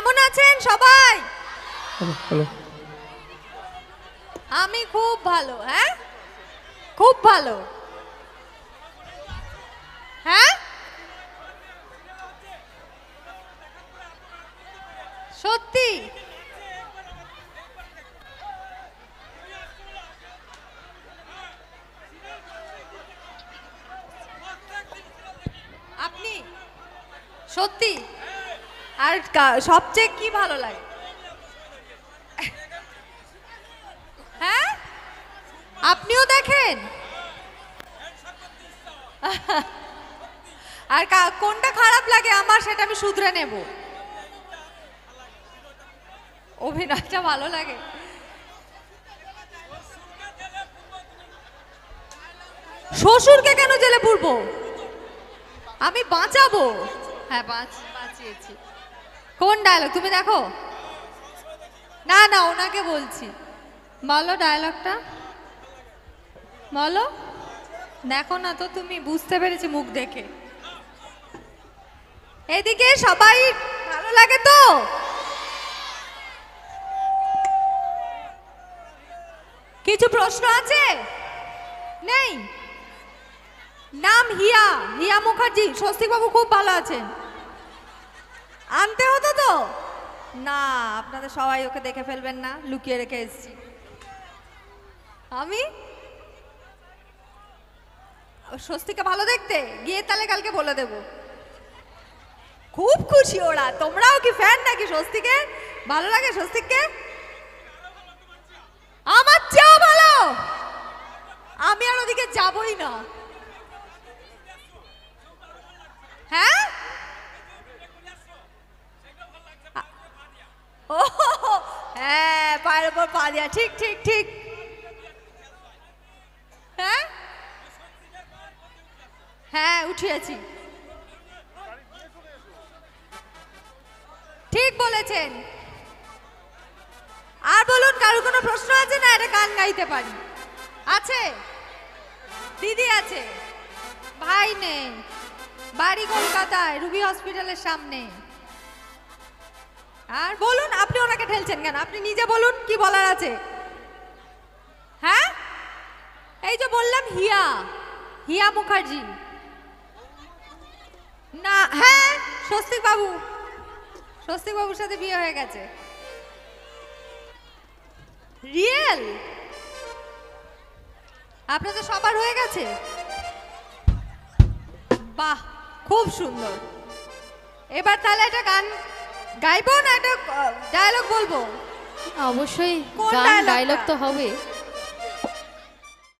কেমন আছেন সবাই? হ্যালো। আমি খুব ভালো। হ্যাঁ, খুব ভালো। হ্যাঁ, সত্যি আপনি সত্যি। আর সবচেয়ে কি ভালো লাগে? হ্যাঁ, আপনিও দেখেন। আর কোনটা খারাপ লাগে আমার, সেটা আমি শুধরে নেব। অভিনয়টা ভালো লাগে। শ্বশুরকে কেন জেলে পুরবো? আমি বাঁচাবো। হ্যাঁ, বাঁচিয়েছি। কোন ডায়লগ তুমি দেখো? না না, ওনাকে বলছি। বলো ডায়লগটা, বলো। দেখো না তো, তুমি বুঝতে পেরেছি মুখ দেখে। এদিকে সবাই ভালো লাগে তো? কিছু প্রশ্ন আছে? নেই? নাম হিয়া, হিয়া মুখার্জি। স্বস্তিক বাবু খুব ভালো আছেন। আনতে হতো তো না, আপনাদের সবাই ওকে দেখে ফেলবেন না, লুকিয়ে রেখে এসেছি আমি। স্বস্তিকে ভালো দেখতে গিয়ে তাহলে কালকে বলে দেব। খুব খুশি ওরা। তোমরাও কি ফ্যান নাকি স্বস্তিকের? ভালো লাগে স্বস্তিককে? আমার চেয়েও ভালো। আমি আর ওদিকে যাবই না। হ্যাঁ, ও হ্যাঁ, পায়ের উপর পা দিয়া। ঠিক ঠিক ঠিক। হ্যাঁ হ্যাঁ, উঠিয়েছি। ঠিক বলেছেন। আর বলুন, কারোর কোনো প্রশ্ন আছে? না, এটা গান গাইতে পারি। আছে? দিদি আছে? ভাই নেই, বাড়ি কলকাতায়, রুবি হসপিটালের সামনে। আর বলুন, আপনি ওনাকে ঠেলছেন কেন? আপনি নিজে বলুন কি বলার আছে। হ্যাঁ, এই যে বললাম হিয়া, হিয়া মুখার্জি। না, হ্যাঁ, স্বস্তিক বাবু, স্বস্তিক বাবুর সাথে বিয়ে হয়ে গেছে। রিয়েল? আপনাদের সবার হয়ে গেছে? বাহ, খুব সুন্দর। এবার তাহলে একটা গান গাইবো না একটা ডায়লগ বলবো? অবশ্যই কোন গান dialogue টা? ডায়লগ তো হবে।